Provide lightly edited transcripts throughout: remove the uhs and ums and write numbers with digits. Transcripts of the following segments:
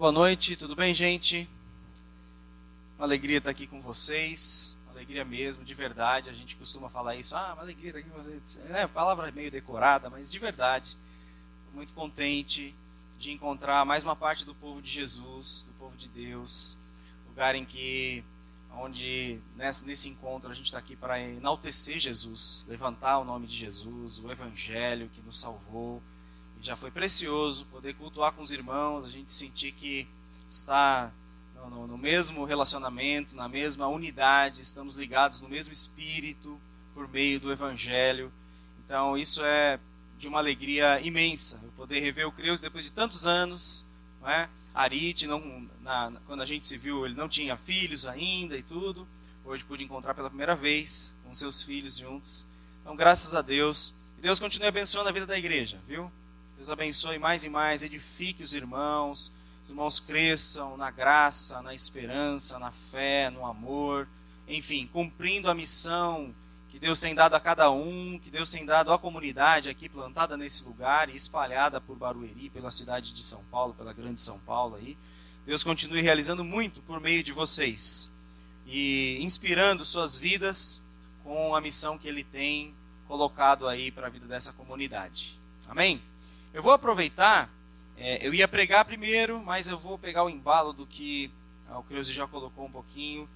Boa noite, tudo bem, gente? Uma alegria estar aqui com vocês, uma alegria mesmo, de verdade. A gente costuma falar isso, uma alegria estar aqui com vocês. É, palavra meio decorada, mas de verdade. Estou muito contente de encontrar mais uma parte do povo de Jesus, do povo de Deus, lugar em que, onde nesse encontro a gente está aqui para enaltecer Jesus, levantar o nome de Jesus, o Evangelho que nos salvou. Já foi precioso poder cultuar com os irmãos, a gente sentir que está no mesmo relacionamento, na mesma unidade, estamos ligados no mesmo espírito por meio do Evangelho. Então isso é de uma alegria imensa, eu poder rever o Creus depois de tantos anos, não é? Arit, quando a gente se viu, ele não tinha filhos ainda e tudo, hoje pude encontrar pela primeira vez com seus filhos juntos. Então graças a Deus, e Deus continue abençoando a vida da igreja, viu? Deus abençoe mais e mais, edifique os irmãos cresçam na graça, na esperança, na fé, no amor, enfim, cumprindo a missão que Deus tem dado a cada um, que Deus tem dado à comunidade aqui plantada nesse lugar e espalhada por Barueri, pela cidade de São Paulo, pela grande São Paulo aí. Deus continue realizando muito por meio de vocês e inspirando suas vidas com a missão que Ele tem colocado aí para a vida dessa comunidade. Amém? Eu vou aproveitar, eu ia pregar primeiro, mas eu vou pegar o embalo do que o Creuze já colocou um pouquinho,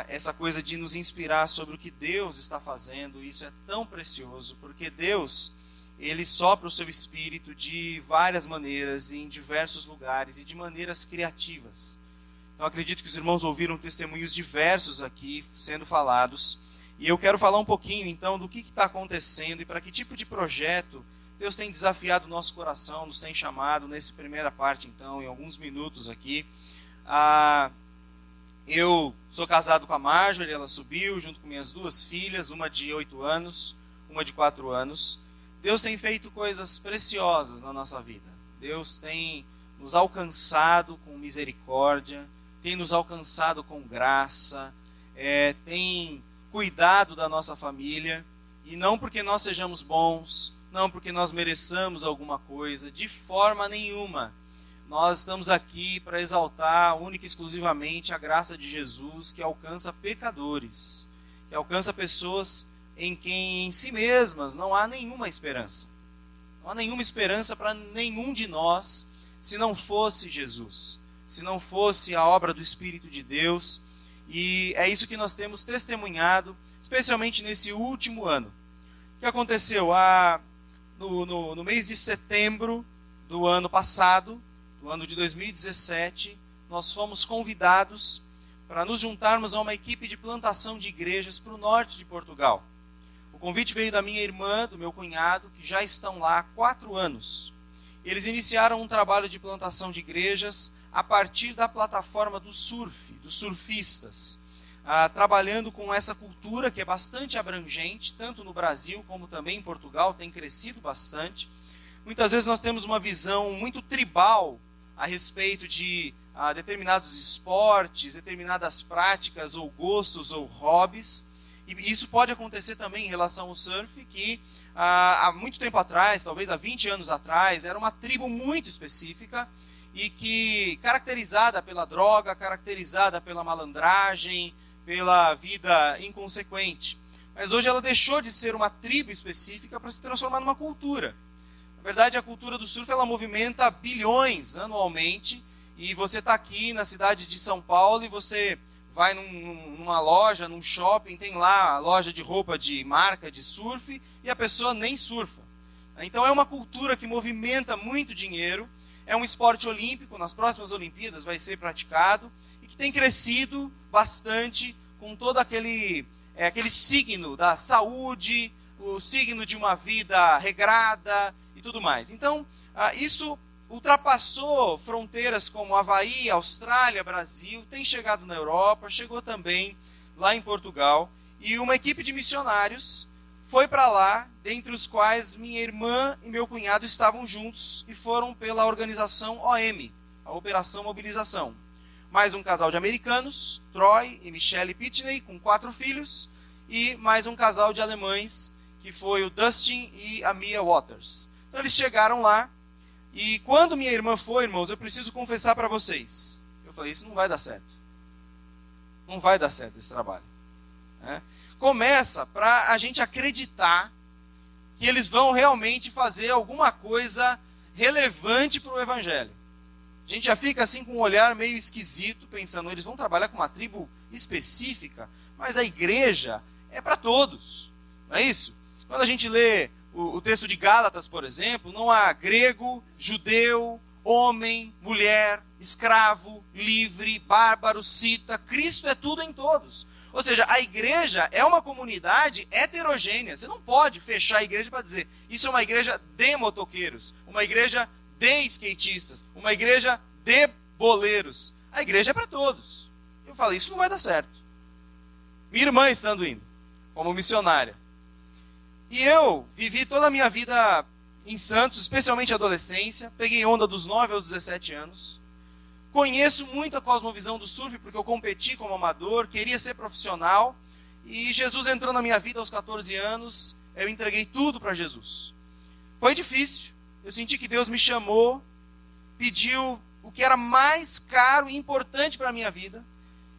essa coisa de nos inspirar sobre o que Deus está fazendo. Isso é tão precioso, porque Deus, Ele sopra o seu Espírito de várias maneiras, em diversos lugares e de maneiras criativas. Então acredito que os irmãos ouviram testemunhos diversos aqui sendo falados, e eu quero falar um pouquinho então do que está acontecendo e para que tipo de projeto Deus tem desafiado o nosso coração, nos tem chamado nessa primeira parte, então, em alguns minutos aqui. Eu sou casado com a Marjorie, ela subiu junto com minhas duas filhas, uma de 8 anos, uma de 4 anos. Deus tem feito coisas preciosas na nossa vida. Deus tem nos alcançado com misericórdia, tem nos alcançado com graça, tem cuidado da nossa família, e não porque nós sejamos bons, não porque nós mereçamos alguma coisa, de forma nenhuma. Nós estamos aqui para exaltar única e exclusivamente a graça de Jesus, que alcança pecadores, que alcança pessoas em quem em si mesmas não há nenhuma esperança. Não há nenhuma esperança para nenhum de nós se não fosse Jesus, se não fosse a obra do Espírito de Deus. E é isso que nós temos testemunhado, especialmente nesse último ano. O que aconteceu? No mês de setembro do ano passado, do ano de 2017, nós fomos convidados para nos juntarmos a uma equipe de plantação de igrejas para o norte de Portugal. O convite veio da minha irmã, do meu cunhado, que já estão lá há 4 anos. Eles iniciaram um trabalho de plantação de igrejas a partir da plataforma do surf, dos surfistas, trabalhando com essa cultura que é bastante abrangente, tanto no Brasil como também em Portugal, tem crescido bastante. Muitas vezes nós temos uma visão muito tribal a respeito de determinados esportes, determinadas práticas ou gostos ou hobbies, e isso pode acontecer também em relação ao surf, que há muito tempo atrás, talvez há 20 anos atrás, era uma tribo muito específica e que, caracterizada pela droga, caracterizada pela malandragem, pela vida inconsequente. Mas hoje ela deixou de ser uma tribo específica para se transformar numa cultura. Na verdade, a cultura do surf ela movimenta bilhões anualmente, e você está aqui na cidade de São Paulo e você vai numa loja, num shopping, tem lá a loja de roupa de marca de surf e a pessoa nem surfa. Então é uma cultura que movimenta muito dinheiro, é um esporte olímpico, nas próximas Olimpíadas vai ser praticado, e que tem crescido bastante com todo aquele signo da saúde, o signo de uma vida regrada e tudo mais. Então, isso ultrapassou fronteiras como Havaí, Austrália, Brasil, tem chegado na Europa, chegou também lá em Portugal, e uma equipe de missionários foi para lá, dentre os quais minha irmã e meu cunhado estavam juntos e foram pela organização OM, a Operação Mobilização. Mais um casal de americanos, Troy e Michelle Pitney, com 4 filhos, e mais um casal de alemães, que foi o Dustin e a Mia Waters. Então eles chegaram lá, E quando minha irmã foi, irmãos, eu preciso confessar para vocês. Eu falei, isso não vai dar certo. Não vai dar certo esse trabalho. Começa para a gente acreditar que eles vão realmente fazer alguma coisa relevante para o evangelho. A gente já fica assim com um olhar meio esquisito, pensando, eles vão trabalhar com uma tribo específica, mas a igreja é para todos. Não é isso? Quando a gente lê o texto de Gálatas, por exemplo, não há grego, judeu, homem, mulher, escravo, livre, bárbaro, cita, Cristo é tudo em todos. Ou seja, a igreja é uma comunidade heterogênea. Você não pode fechar a igreja para dizer, isso é uma igreja de motoqueiros, uma igreja de skatistas, uma igreja de boleiros. A igreja é para todos. Eu falei, isso não vai dar certo. Minha irmã estando indo, como missionária. E eu vivi toda a minha vida em Santos, especialmente a adolescência. Peguei onda dos 9 aos 17 anos. Conheço muito a cosmovisão do surf, porque eu competi como amador, queria ser profissional. E Jesus entrou na minha vida aos 14 anos, eu entreguei tudo para Jesus. Foi difícil, eu senti que Deus me chamou, pediu o que era mais caro e importante para a minha vida,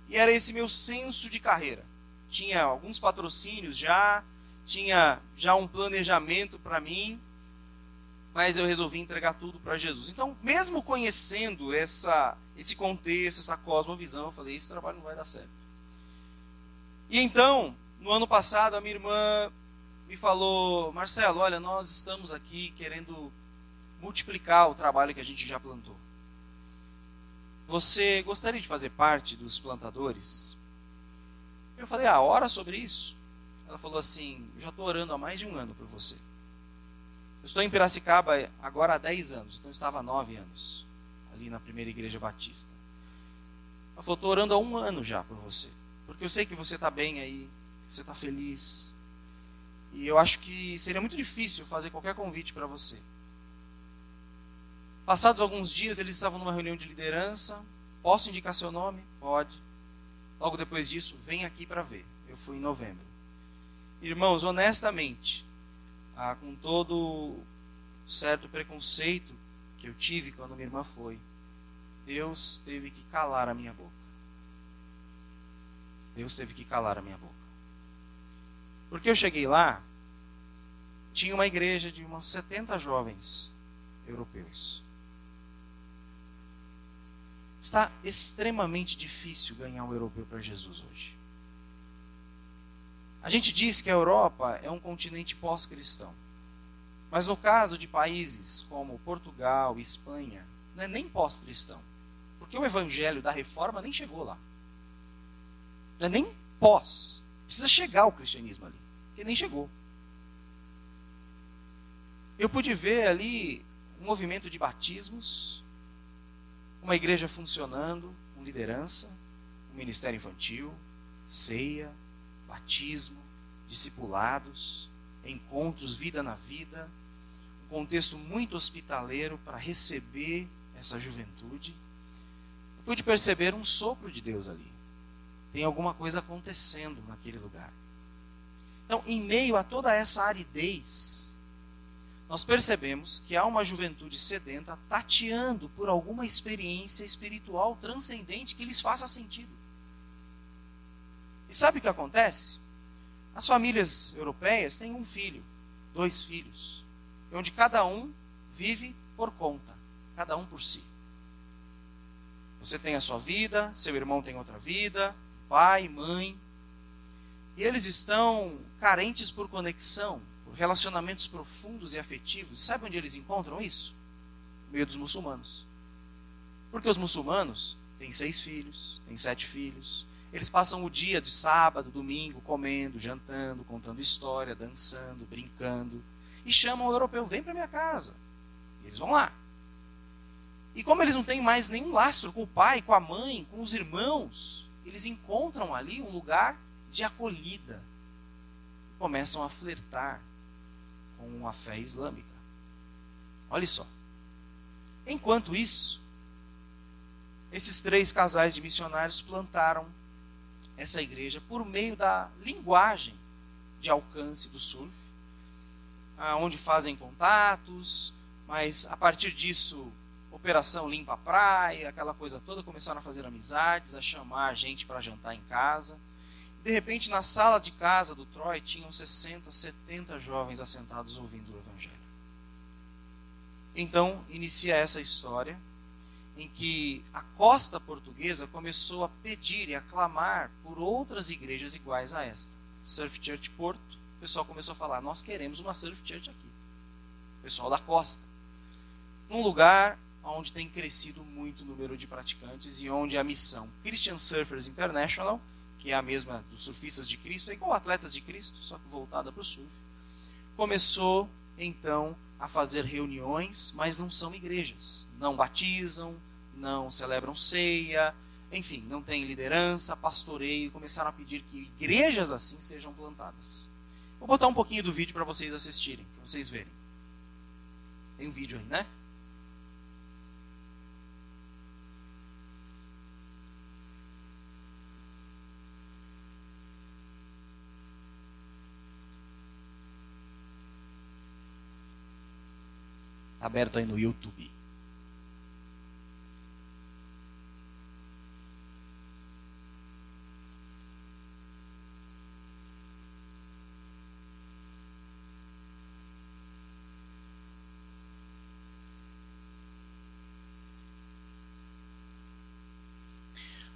e era esse meu senso de carreira. Tinha alguns patrocínios já, tinha já um planejamento para mim, mas eu resolvi entregar tudo para Jesus. Então, mesmo conhecendo esse contexto, essa cosmovisão, eu falei, esse trabalho não vai dar certo. E então, no ano passado, a minha irmã me falou, Marcelo, olha, nós estamos aqui querendo multiplicar o trabalho que a gente já plantou. Você gostaria de fazer parte dos plantadores? Eu falei, ora sobre isso. Ela falou assim, eu já estou orando há mais de um ano por você. Eu estou em Piracicaba agora há 10 anos, então eu estava há 9 anos, ali na primeira igreja batista. Ela falou, estou orando há um ano já por você, porque eu sei que você está bem aí, você está feliz, e eu acho que seria muito difícil fazer qualquer convite para você. Passados alguns dias, eles estavam numa reunião de liderança, posso indicar seu nome? Pode. Logo depois disso, vem aqui para ver. Eu fui em novembro. Irmãos, honestamente, com todo certo preconceito que eu tive quando minha irmã foi, Deus teve que calar a minha boca. Deus teve que calar a minha boca. Porque eu cheguei lá, tinha uma igreja de uns 70 jovens europeus. Está extremamente difícil ganhar um europeu para Jesus hoje. A gente diz que a Europa é um continente pós-cristão. Mas no caso de países como Portugal e Espanha, não é nem pós-cristão. Porque o evangelho da reforma nem chegou lá. Não é nem pós. Precisa chegar o cristianismo ali. Porque nem chegou. Eu pude ver ali um movimento de batismos, uma igreja funcionando, com liderança, um ministério infantil, ceia, batismo, discipulados, encontros, vida na vida, um contexto muito hospitaleiro para receber essa juventude. Eu pude perceber um sopro de Deus ali. Tem alguma coisa acontecendo naquele lugar. Então, em meio a toda essa aridez, nós percebemos que há uma juventude sedenta tateando por alguma experiência espiritual transcendente que lhes faça sentido. E sabe o que acontece? As famílias europeias têm um filho, 2 filhos, onde cada um vive por conta, cada um por si. Você tem a sua vida, seu irmão tem outra vida, pai, mãe, e eles estão carentes por conexão, por relacionamentos profundos e afetivos. Sabe onde eles encontram isso? No meio dos muçulmanos. Porque os muçulmanos têm 6 filhos, têm 7 filhos. Eles passam o dia de sábado, domingo, comendo, jantando, contando história, dançando, brincando. E chamam o europeu, vem para minha casa. E eles vão lá. E como eles não têm mais nenhum lastro com o pai, com a mãe, com os irmãos, eles encontram ali um lugar de acolhida. E começam a flertar com a fé islâmica. Olha só. Enquanto isso, esses 3 casais de missionários plantaram essa igreja por meio da linguagem de alcance do surf, onde fazem contatos, Mas a partir disso, operação limpa a praia, aquela coisa toda, começaram a fazer amizades, a chamar gente para jantar em casa. De repente, na sala de casa do Troy, tinham 60, 70 jovens assentados ouvindo o Evangelho. Então, inicia essa história em que a costa portuguesa começou a pedir e a clamar por outras igrejas iguais a esta. Surf Church Porto, o pessoal começou a falar, nós queremos uma Surf Church aqui. O pessoal da costa. Num lugar onde tem crescido muito o número de praticantes e onde a missão Christian Surfers International, que é a mesma dos surfistas de Cristo, é igual Atletas de Cristo, só que voltada para o surf, começou então a fazer reuniões, mas não são igrejas. Não batizam, não celebram ceia, enfim, não tem liderança, pastoreio, começaram a pedir que igrejas assim sejam plantadas. Vou botar um pouquinho do vídeo para vocês assistirem, para vocês verem. Tem um vídeo aí, né? Aberto aí no YouTube.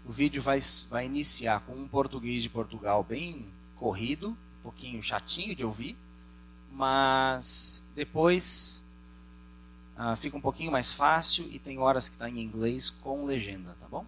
O vídeo vai iniciar com um português de Portugal bem corrido, um pouquinho chatinho de ouvir, mas depois fica um pouquinho mais fácil e tem horas que está em inglês com legenda, tá bom?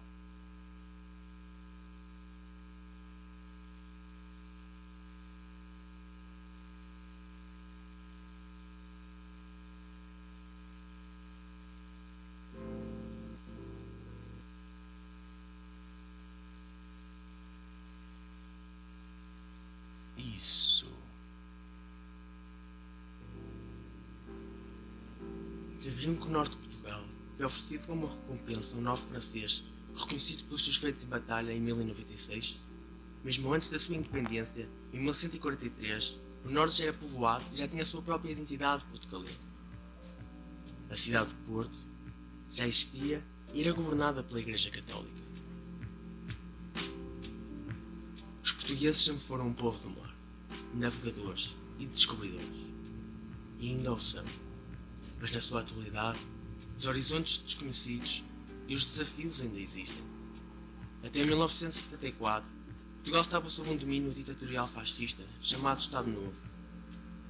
Isso. Sabiam que o norte de Portugal foi oferecido como uma recompensa a um novo francês reconhecido pelos seus feitos em batalha em 1096? Mesmo antes da sua independência, em 1143, o norte já era povoado e já tinha a sua própria identidade portugalense. A cidade de Porto já existia e era governada pela Igreja Católica. Os portugueses sempre foram um povo do mar, navegadores e descobridores. E ainda o são. Mas na sua atualidade, os horizontes desconhecidos e os desafios ainda existem. Até 1974, Portugal estava sob um domínio ditatorial fascista chamado Estado Novo,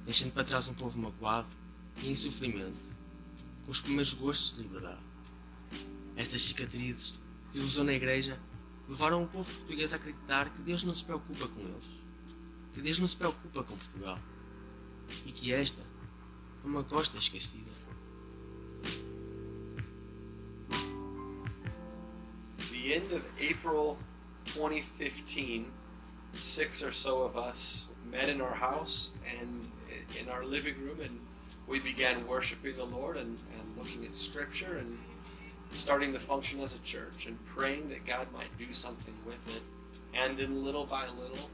deixando para trás um povo magoado e em sofrimento, com os primeiros gostos de liberdade. Estas cicatrizes de ilusão na Igreja levaram o povo português a acreditar que Deus não se preocupa com eles, que Deus não se preocupa com Portugal e que esta é uma costa esquecida. The end of April 2015, 6 or so of us met in our house and in our living room, and we began worshiping the Lord and looking at Scripture and starting to function as a church and praying that God might do something with it. And then little by little,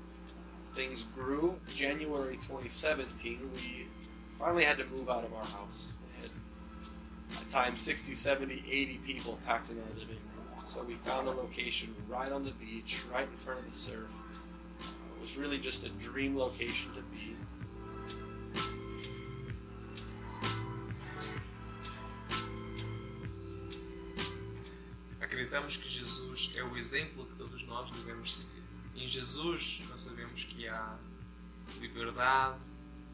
things grew. January 2017, we finally had to move out of our house. We had at times 60, 70, 80 people packed in our living room. So we found a location right on the beach, right in front of the surf. It was really just a dream location to be. Acreditamos que Jesus é o exemplo que todos nós devemos seguir. Em Jesus nós sabemos que há liberdade,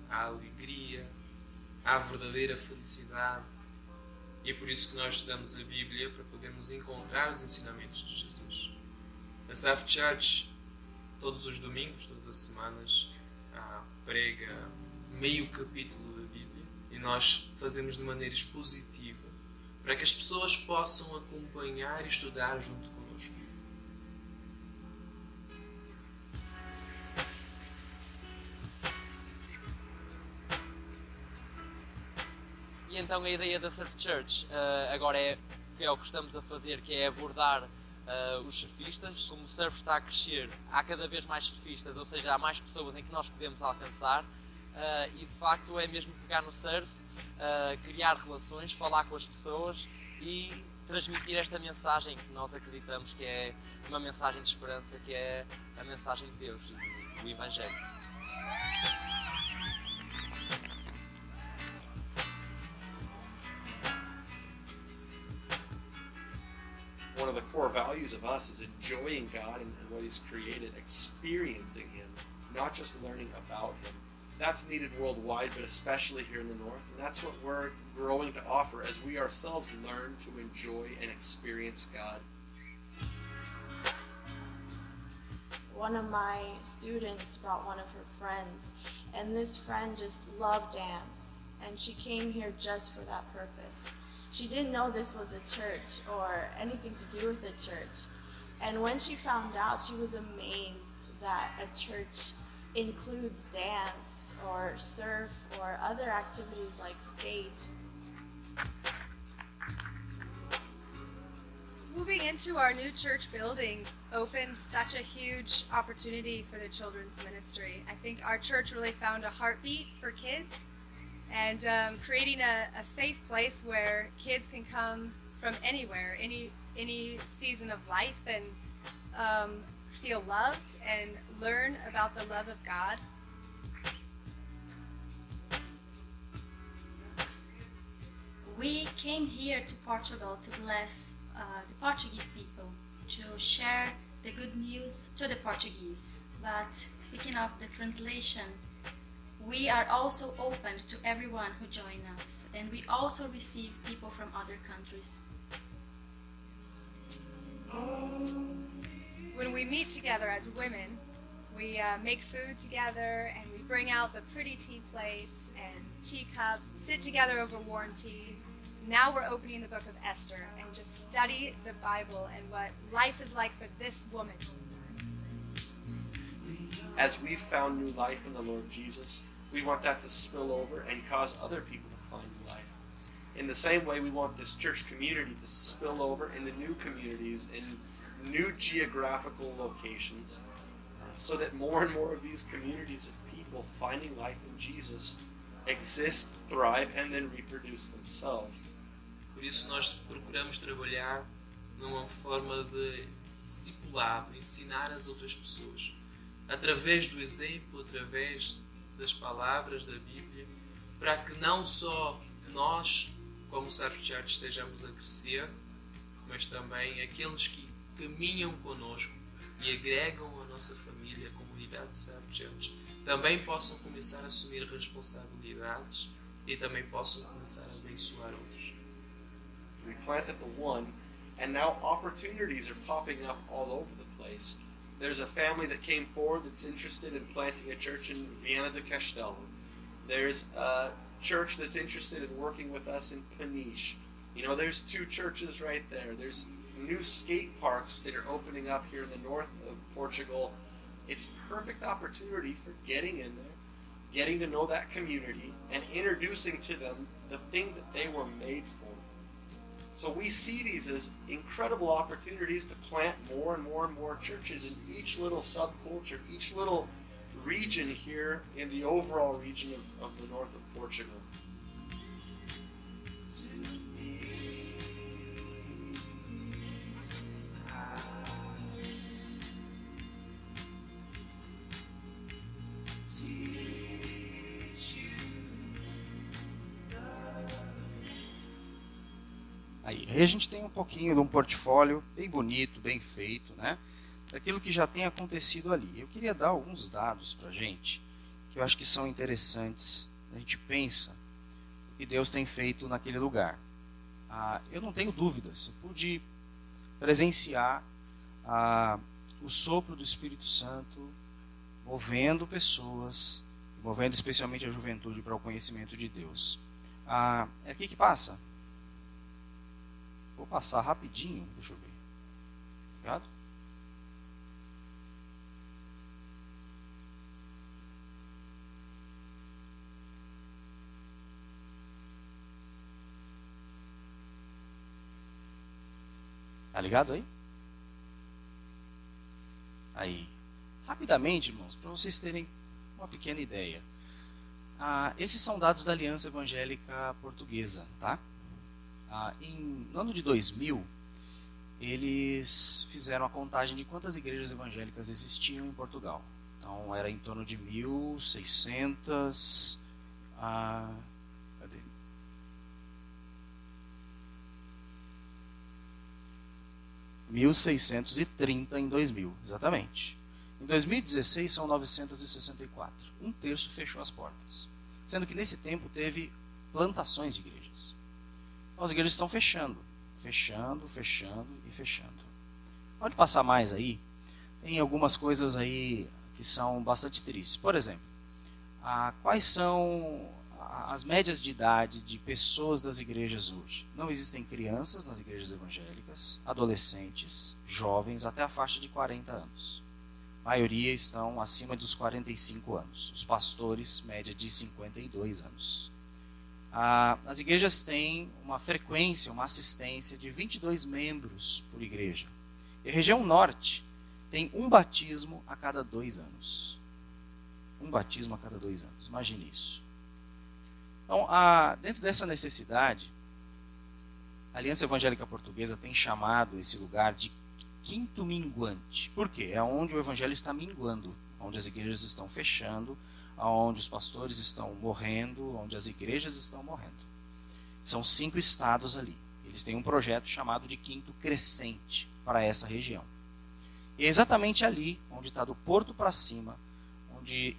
há alegria, há verdadeira felicidade. E é por isso que nós estudamos a Bíblia, para podermos encontrar os ensinamentos de Jesus. A Surf Church, todos os domingos, todas as semanas, prega meio capítulo da Bíblia e nós fazemos de maneira expositiva para que as pessoas possam acompanhar e estudar junto connosco. E então a ideia da Surf Church agora é o que estamos a fazer, que é abordar os surfistas. Como o surf está a crescer, há cada vez mais surfistas, ou seja, há mais pessoas em que nós podemos alcançar, e de facto é mesmo pegar no surf criar relações, falar com as pessoas e transmitir esta mensagem que nós acreditamos que é uma mensagem de esperança, que é a mensagem de Deus e do Evangelho. One of the core values of us is enjoying God and what He's created, experiencing Him, not just learning about Him. That's needed worldwide, but especially here in the North. And that's what we're growing to offer as we ourselves learn to enjoy and experience God. One of my students brought one of her friends, and this friend just loved dance, and she came here just for that purpose. She didn't know this was a church or anything to do with a church. And when she found out, she was amazed that a church includes dance or surf or other activities like skate. Moving into our new church building opened such a huge opportunity for the children's ministry. I think our church really found a heartbeat for kids, and creating a safe place where kids can come from anywhere, any season of life, and feel loved and learn about the love of God. We came here to Portugal to bless the Portuguese people, to share the good news to the Portuguese. But speaking of the translation, we are also open to everyone who join us, and we also receive people from other countries. When we meet together as women, we make food together, and we bring out the pretty tea plates and teacups, sit together over warm tea. Now we're opening the book of Esther and just study the Bible and what life is like for this woman. As we've found new life in the Lord Jesus, we want that to spill over and cause other people to find new life. In the same way, we want this church community to spill over into new communities in new geographical locations, so that more and more of these communities of people finding life in Jesus exist, thrive, and then reproduce themselves. Por isso nós procuramos trabalhar numa forma de discipulado, ensinar as outras pessoas, através do exemplo, através das palavras da Bíblia, para que não só nós, como Surf Church, estejamos a crescer, mas também aqueles que caminham connosco e agregam a nossa família, a comunidade de Surf Church, também possam começar a assumir responsabilidades e também possam começar a abençoar outros. We planted the one, and now opportunities are popping up all over the place. There's a family that came forward that's interested in planting a church in Viana do Castelo. There's a church that's interested in working with us in Peniche. You know, there's 2 churches right there. There's new skate parks that are opening up here in the north of Portugal. It's perfect opportunity for getting in there, getting to know that community, and introducing to them the thing that they were made for. So we see these as incredible opportunities to plant more and more and more churches in each little subculture, each little region here in the overall region of the north of Portugal. Aí a gente tem um pouquinho de um portfólio bem bonito, bem feito, né? Daquilo que já tem acontecido ali. Eu queria dar alguns dados para a gente, que eu acho que são interessantes. A gente pensa o que Deus tem feito naquele lugar. Eu não tenho dúvidas, eu pude presenciar o sopro do Espírito Santo movendo pessoas, movendo especialmente a juventude para o conhecimento de Deus. É aqui que passa. Vou passar rapidinho, deixa eu ver. Obrigado. Tá ligado aí? Aí. Rapidamente, irmãos, para vocês terem uma pequena ideia. Esses são dados da Aliança Evangélica Portuguesa, tá? No ano de 2000, eles fizeram a contagem de quantas igrejas evangélicas existiam em Portugal. Então, era em torno de 1.600... cadê? 1.630 em 2000, exatamente. Em 2016 são 964. Um terço fechou as portas. Sendo que nesse tempo teve plantações de igrejas. Então as igrejas estão fechando. Fechando. Pode passar mais aí. Tem algumas coisas aí que são bastante tristes. Por exemplo, quais são as médias de idade de pessoas das igrejas hoje? Não existem crianças nas igrejas evangélicas, adolescentes, jovens, até a faixa de 40 anos. A maioria estão acima dos 45 anos. Os pastores, média de 52 anos. As igrejas têm uma frequência, uma assistência de 22 membros por igreja. E a região norte tem um batismo a cada 2 anos. Um batismo a cada 2 anos. Imagine isso. Então, dentro dessa necessidade, a Aliança Evangélica Portuguesa tem chamado esse lugar de quinto minguante. Por quê? É onde o evangelho está minguando, onde as igrejas estão fechando, onde os pastores estão morrendo, onde as igrejas estão morrendo. São 5 estados ali. Eles têm um projeto chamado de Quinto Crescente para essa região. E é exatamente ali, onde está do Porto para cima, onde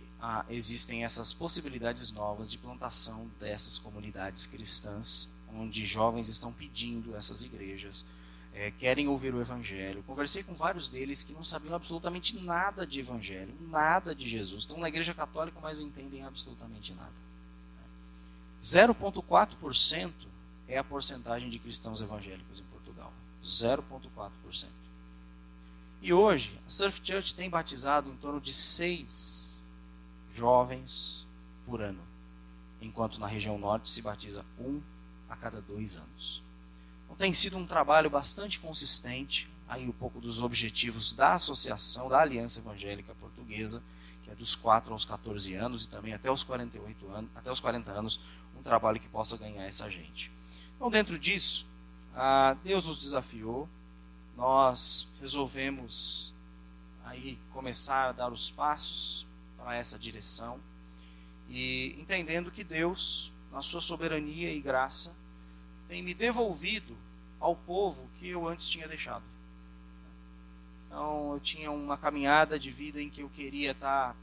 existem essas possibilidades novas de plantação dessas comunidades cristãs, onde jovens estão pedindo essas igrejas, querem ouvir o evangelho. Conversei com vários deles que não sabiam absolutamente nada de evangelho, nada de Jesus. Estão na igreja católica, mas não entendem absolutamente nada. 0,4% é a porcentagem de cristãos evangélicos em Portugal. 0,4%. E hoje, a Surf Church tem batizado em torno de 6 jovens por ano, enquanto na região norte se batiza 1 a cada 2 anos. Então tem sido um trabalho bastante consistente, aí um pouco dos objetivos da associação, da Aliança Evangélica Portuguesa, que é dos 4 aos 14 anos e também até os 40 anos, um trabalho que possa ganhar essa gente. Então dentro disso, Deus nos desafiou, nós resolvemos aí começar a dar os passos para essa direção e entendendo que Deus, na sua soberania e graça, tem me devolvido ao povo que eu antes tinha deixado. Então eu tinha uma caminhada de vida em que eu queria estar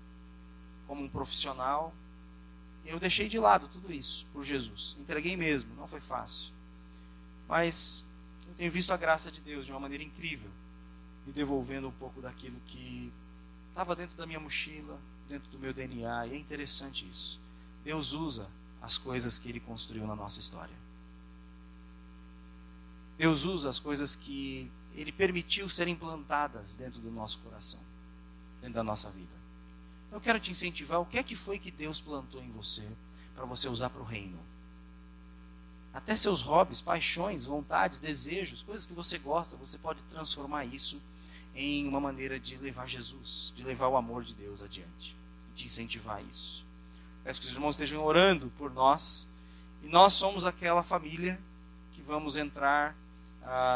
como um profissional e eu deixei de lado tudo isso por Jesus. Entreguei mesmo, não foi fácil. Mas eu tenho visto a graça de Deus de uma maneira incrível, me devolvendo um pouco daquilo que estava dentro da minha mochila, dentro do meu DNA, e é interessante isso. Deus usa as coisas que Ele construiu na nossa história. Deus usa as coisas que Ele permitiu serem plantadas dentro do nosso coração, dentro da nossa vida. Eu quero te incentivar, o que é que foi que Deus plantou em você, para você usar para o reino? Até seus hobbies, paixões, vontades, desejos, coisas que você gosta, você pode transformar isso em uma maneira de levar Jesus, de levar o amor de Deus adiante, e te incentivar a isso. Peço que os irmãos estejam orando por nós, e nós somos aquela família que vamos entrar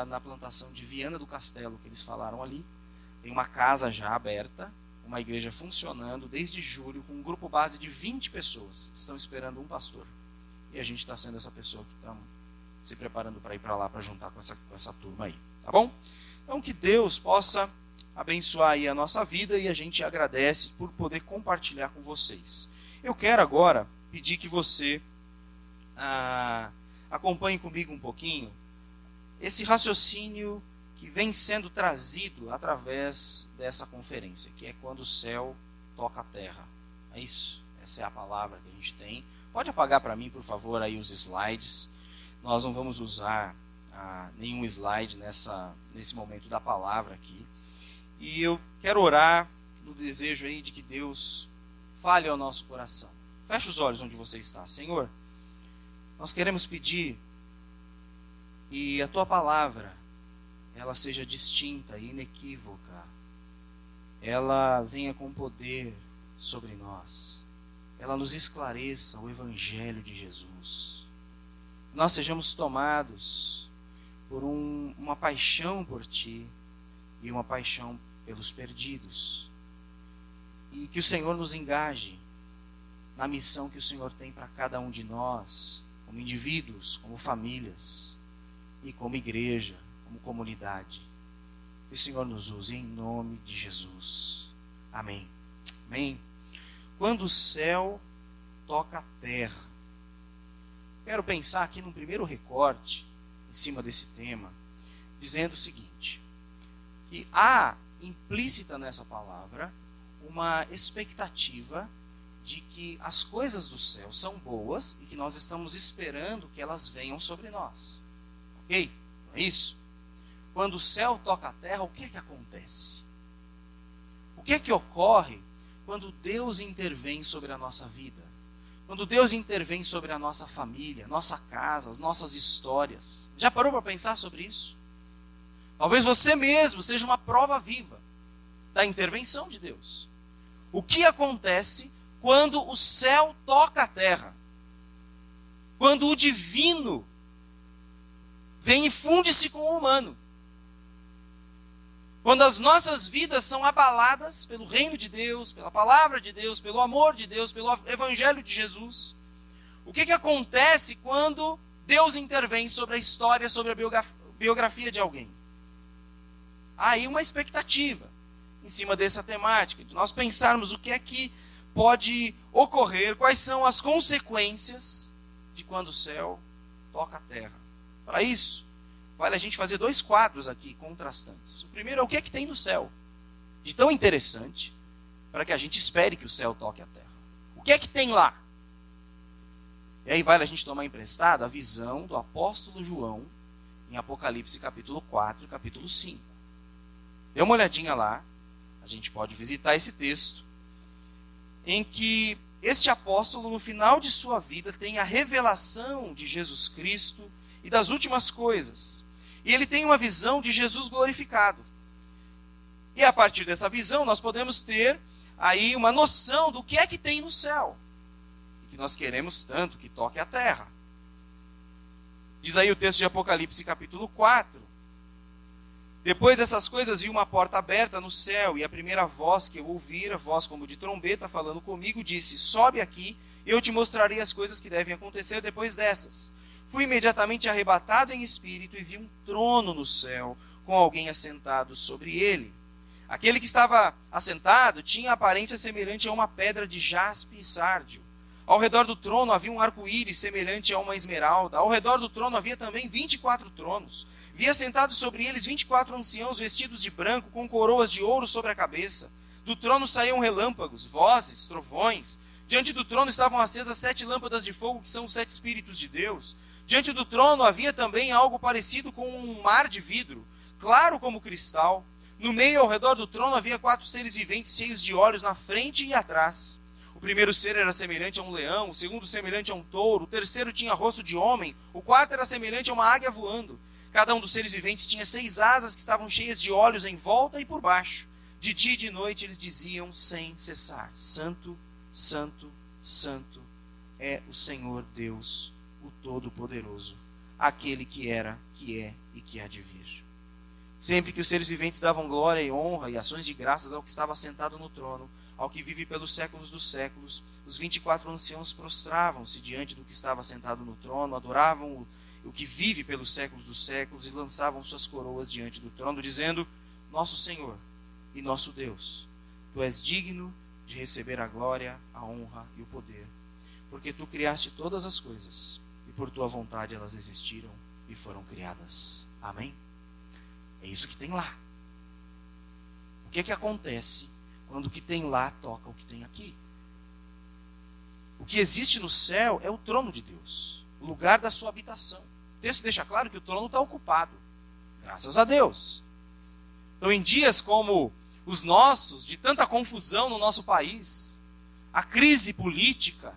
na plantação de Viana do Castelo, que eles falaram ali. Tem uma casa já aberta, uma igreja funcionando desde julho, com um grupo base de 20 pessoas, estão esperando um pastor. E a gente está sendo essa pessoa que está se preparando para ir para lá, para juntar com essa turma aí. Tá bom? Então que Deus possa abençoar aí a nossa vida e a gente agradece por poder compartilhar com vocês. Eu quero agora pedir que você acompanhe comigo um pouquinho esse raciocínio que vem sendo trazido através dessa conferência, que é quando o céu toca a terra. É isso? Essa é a palavra que a gente tem. Pode apagar para mim, por favor, aí os slides. Nós não vamos usar nenhum slide nesse momento da palavra aqui. E eu quero orar no desejo aí de que Deus fale ao nosso coração. Feche os olhos onde você está. Senhor, nós queremos pedir que a Tua palavra ela seja distinta e inequívoca. Ela venha com poder sobre nós. ela nos esclareça o Evangelho de Jesus. Nós sejamos tomados por uma paixão por Ti e uma paixão pelos perdidos. E que o Senhor nos engaje na missão que o Senhor tem para cada um de nós, como indivíduos, como famílias e como igreja, como comunidade. Que o Senhor nos use em nome de Jesus. Amém. Amém. Quando o céu toca a terra. Quero pensar aqui num primeiro recorte em cima desse tema, dizendo o seguinte, que há implícita nessa palavra uma expectativa de que as coisas do céu são boas e que nós estamos esperando que elas venham sobre nós. Ok? Não é isso? Quando o céu toca a terra, o que é que acontece? O que é que ocorre quando Deus intervém sobre a nossa vida? Quando Deus intervém sobre a nossa família, nossa casa, as nossas histórias. Já parou para pensar sobre isso? Talvez você mesmo seja uma prova viva da intervenção de Deus. O que acontece quando o céu toca a terra? Quando o divino vem e funde-se com o humano. Quando as nossas vidas são abaladas pelo reino de Deus, pela palavra de Deus, pelo amor de Deus, pelo evangelho de Jesus. O que acontece quando Deus intervém sobre a história, sobre a biografia de alguém? Há aí uma expectativa em cima dessa temática, de nós pensarmos o que é que pode ocorrer, quais são as consequências de quando o céu toca a terra. Para isso, vale a gente fazer 2 quadros aqui contrastantes. O primeiro é o que é que tem no céu de tão interessante para que a gente espere que o céu toque a terra. O que é que tem lá? E aí vale a gente tomar emprestado a visão do apóstolo João em Apocalipse capítulo 4 e capítulo 5. Dê uma olhadinha lá, a gente pode visitar esse texto, em que este apóstolo no final de sua vida tem a revelação de Jesus Cristo e das últimas coisas. E ele tem uma visão de Jesus glorificado. E a partir dessa visão nós podemos ter aí uma noção do que é que tem no céu. E que nós queremos tanto que toque a terra. Diz aí o texto de Apocalipse capítulo 4. Depois dessas coisas vi uma porta aberta no céu, e a primeira voz que eu ouvira, voz como de trombeta falando comigo, disse: sobe aqui, e eu te mostrarei as coisas que devem acontecer depois dessas. Fui imediatamente arrebatado em espírito e vi um trono no céu, com alguém assentado sobre ele. Aquele que estava assentado tinha aparência semelhante a uma pedra de jaspe e sárdio. Ao redor do trono havia um arco-íris semelhante a uma esmeralda. Ao redor do trono havia também 24 tronos. Vi assentados sobre eles 24 anciãos vestidos de branco, com coroas de ouro sobre a cabeça. Do trono saíam relâmpagos, vozes, trovões. Diante do trono estavam acesas 7 lâmpadas de fogo, que são os 7 Espíritos de Deus. Diante do trono havia também algo parecido com um mar de vidro, claro como cristal. No meio, ao redor do trono, havia 4 seres viventes cheios de olhos na frente e atrás. O primeiro ser era semelhante a um leão, o segundo semelhante a um touro, o terceiro tinha rosto de homem, o quarto era semelhante a uma águia voando. Cada um dos seres viventes tinha 6 asas que estavam cheias de olhos em volta e por baixo. De dia e de noite eles diziam sem cessar: Santo, Santo, Santo é o Senhor Deus, o Todo-Poderoso, aquele que era, que é e que há de vir. Sempre que os seres viventes davam glória e honra e ações de graças ao que estava sentado no trono, ao que vive pelos séculos dos séculos, os 24 anciãos prostravam-se diante do que estava sentado no trono, adoravam o que vive pelos séculos dos séculos e lançavam suas coroas diante do trono, dizendo: Nosso Senhor e nosso Deus, Tu és digno de receber a glória, a honra e o poder, porque Tu criaste todas as coisas, e por Tua vontade elas existiram e foram criadas. Amém? É isso que tem lá. O que é que acontece quando o que tem lá toca o que tem aqui? O que existe no céu é o trono de Deus, o lugar da sua habitação. O texto deixa claro que o trono está ocupado, graças a Deus. Então, em dias como os nossos, de tanta confusão no nosso país, a crise política,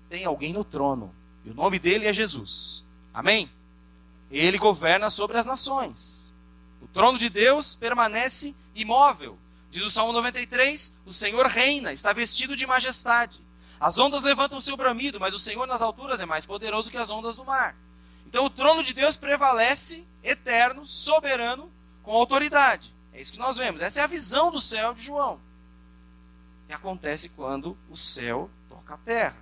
tem alguém no trono, e o nome dele é Jesus. Amém? Ele governa sobre as nações. O trono de Deus permanece imóvel. Diz o Salmo 93, o Senhor reina, está vestido de majestade. As ondas levantam o seu bramido, mas o Senhor nas alturas é mais poderoso que as ondas do mar. Então o trono de Deus prevalece, eterno, soberano, com autoridade. É isso que nós vemos. Essa é a visão do céu de João. Que acontece quando o céu toca a terra.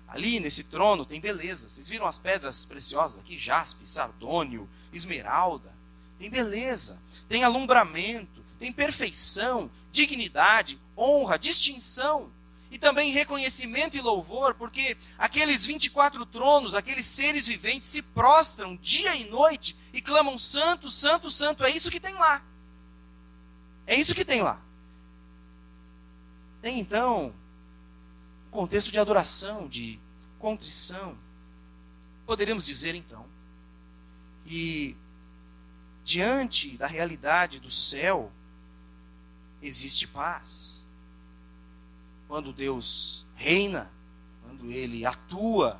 Ali nesse trono tem beleza. Vocês viram as pedras preciosas aqui? Jaspe, sardônio, esmeralda. Tem beleza, tem alumbramento, tem perfeição, dignidade, honra, distinção. E também reconhecimento e louvor, porque aqueles 24 tronos, aqueles seres viventes se prostram dia e noite e clamam santo, santo, santo. É isso que tem lá. É isso que tem lá. Tem então um contexto de adoração, de contrição. Poderíamos dizer então que diante da realidade do céu existe paz. Quando Deus reina, quando Ele atua,